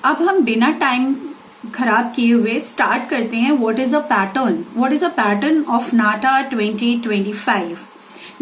अब हम बिना टाइम खराब किए हुए स्टार्ट करते हैं। What is a pattern of NATA 2025।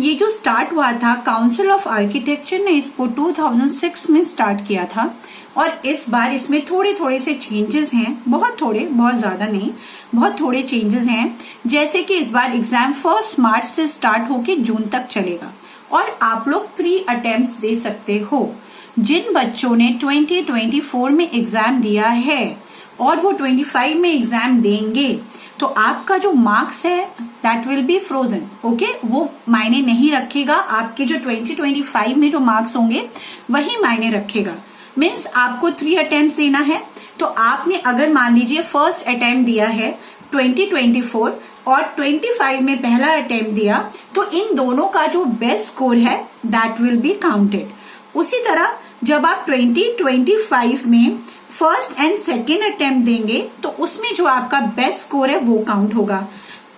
ये जो स्टार्ट हुआ था, काउंसिल ऑफ आर्किटेक्चर ने इसको 2006 में स्टार्ट किया था और इस बार इसमें थोड़े थोड़े से चेंजेस हैं, बहुत थोड़े, बहुत ज्यादा नहीं, बहुत थोड़े चेंजेस हैं। जैसे कि इस बार एग्जाम 1 मार्च से स्टार्ट होके जून तक चलेगा और आप लोग 3 अटेम्प्ट्स दे सकते हो। जिन बच्चों ने 2024 में एग्जाम दिया है और वो 25 में एग्जाम देंगे तो आपका जो मार्क्स है that will be frozen. Okay, वो मायने नहीं रखेगा। आपके जो 2025 में जो मार्क्स होंगे वही मायने रखेगा। मीन्स आपको 3 अटेम्प्ट देना है। तो आपने अगर मान लीजिए फर्स्ट अटेम्प्ट दिया है 2024 और 25 में पहला अटेम्प्ट दिया, तो इन दोनों का जो बेस्ट स्कोर है दैट विल बी काउंटेड। उसी तरह जब आप 2025 में फर्स्ट एंड सेकेंड अटेम्प्ट देंगे तो उसमें जो आपका बेस्ट स्कोर है वो काउंट होगा।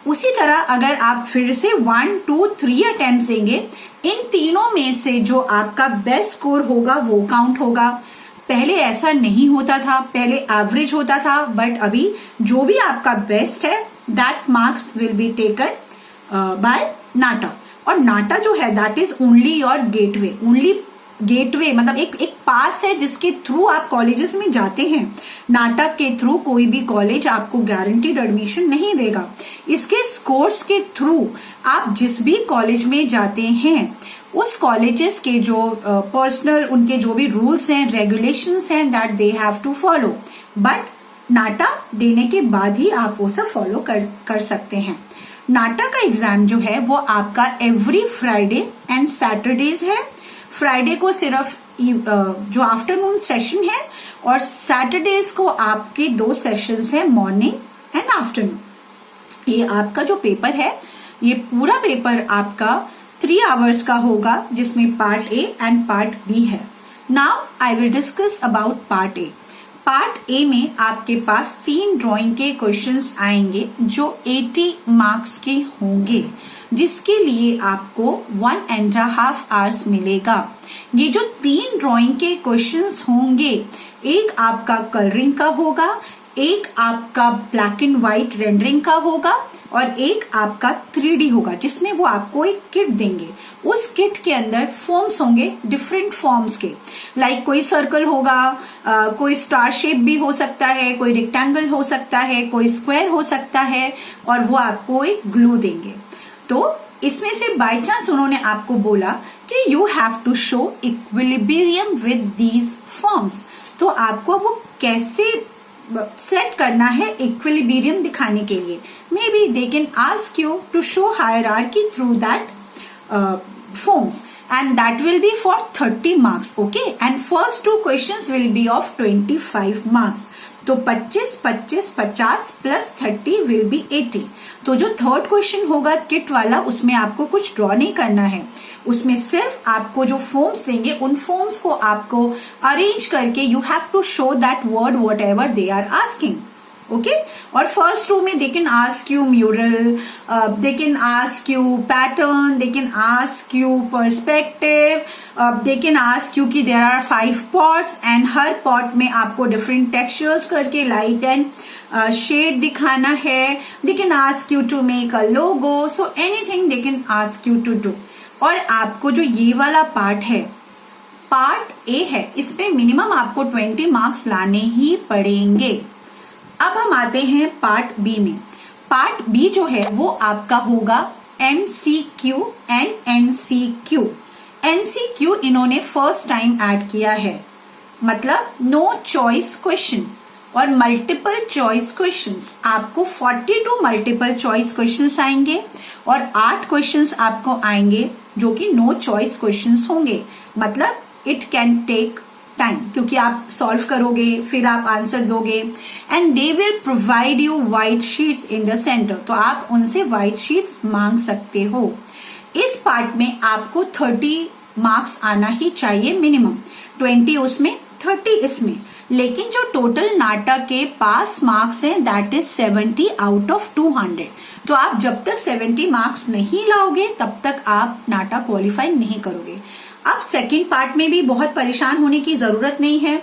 उसी तरह अगर आप फिर से 1, 2, 3 अटेम्प्ट देंगे, इन तीनों में से जो आपका बेस्ट स्कोर होगा वो काउंट होगा। पहले ऐसा नहीं होता था, पहले एवरेज होता था, बट अभी जो भी आपका बेस्ट है that marks will be taken by NATA. और नाटा जो है that is only your gateway. Only gateway मतलब एक पास है जिसके थ्रू आप कॉलेजेस में जाते हैं। नाटक के थ्रू कोई भी कॉलेज आपको गारंटीड एडमिशन नहीं देगा। इसके स्कोर्स के थ्रू आप जिस भी कॉलेज में जाते हैं उस कॉलेजेस के जो पर्सनल उनके जो भी रूल्स हैं, रेगुलेशंस हैं that they have to follow. But NATA देने के बाद ही आप वो सब फॉलो कर सकते हैं। नाटा का एग्जाम जो है वो आपका एवरी फ्राइडे एंड सैटरडेज है। फ्राइडे को सिर्फ जो आफ्टरनून सेशन है और सैटरडेज को आपके 2 सेशंस है, मॉर्निंग एंड आफ्टरनून। ये आपका जो पेपर है, ये पूरा पेपर आपका 3 आवर्स का होगा जिसमें part A and part B है। Now I will discuss about part A. Part A में आपके पास 3 ड्राइंग के क्वेश्चंस आएंगे जो 80 मार्क्स के होंगे, जिसके लिए आपको 1.5 आवर्स मिलेगा। ये जो 3 ड्राइंग के क्वेश्चंस होंगे, एक आपका कलरिंग का होगा, एक आपका ब्लैक एंड व्हाइट रेंडरिंग का होगा और एक आपका 3D होगा, जिसमें वो आपको एक किट देंगे। उस किट के अंदर फॉर्म्स होंगे डिफरेंट फॉर्म्स के, लाइक कोई सर्कल होगा, कोई स्टार शेप भी हो सकता है, कोई रेक्टेंगल हो सकता है, कोई स्क्वायर हो सकता है, और वो आपको एक ग्लू देंगे। तो इसमें से बाय चांस उन्होंने आपको बोला कि you have to show equilibrium with these forms, तो आपको वो कैसे सेट करना है इक्विलिब्रियम दिखाने के लिए। Maybe they can ask you to show hierarchy through that forms and that will be for 30 marks. Okay, and first 2 questions will be of 25 marks. तो 25, 25, 50 प्लस 30 विल बी 80। तो जो third question होगा kit वाला, उसमें आपको कुछ draw नहीं करना है। उसमें सिर्फ आपको जो फॉर्म्स देंगे उन फॉर्म्स को आपको अरेंज करके you have to show that word whatever they are asking. Okay, और फर्स्ट 2 में they can ask you mural, they can ask you pattern, they can ask you perspective, they can ask you कि there are 5 pots and हर pot में आपको different textures करके light and shade दिखाना है। They can ask you to make a logo, so anything they can ask you to do. और आपको जो ये वाला पार्ट है, पार्ट ए है, इसमें मिनिमम आपको 20 मार्क्स लाने ही पड़ेंगे। अब हम आते हैं पार्ट बी में। पार्ट बी जो है वो आपका होगा MCQ एंड NCQ। NCQ इन्होंने फर्स्ट टाइम ऐड किया है, मतलब नो चॉइस क्वेश्चन और मल्टीपल चॉइस क्वेश्चंस। आपको 42 मल्टीपल चॉइस क्वेश्चंस आएंगे और 8 क्वेश्चंस आपको आएंगे जो कि नो चॉइस क्वेश्चंस होंगे। मतलब इट कैन टेक टाइम, क्योंकि आप सॉल्व करोगे फिर आप आंसर दोगे and they will provide you white sheets in the centre, तो आप उनसे व्हाइट शीट्स मांग सकते हो। इस पार्ट में आपको 30 मार्क्स आना ही चाहिए मिनिमम, 20 उसमें 30 इसमें। लेकिन जो टोटल नाटा के पास मार्क्स हैं दैट इज 70 आउट ऑफ 200। तो आप जब तक 70 मार्क्स नहीं लाओगे तब तक आप नाटा क्वालिफाई नहीं करोगे। अब सेकंड पार्ट में भी बहुत परेशान होने की जरूरत नहीं है।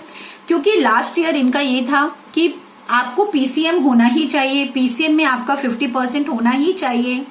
क्योंकि लास्ट ईयर इनका ये था कि आपको पीसीएम होना ही चाहिए, पीसीएम में आपका 50% होना ही चाहिए।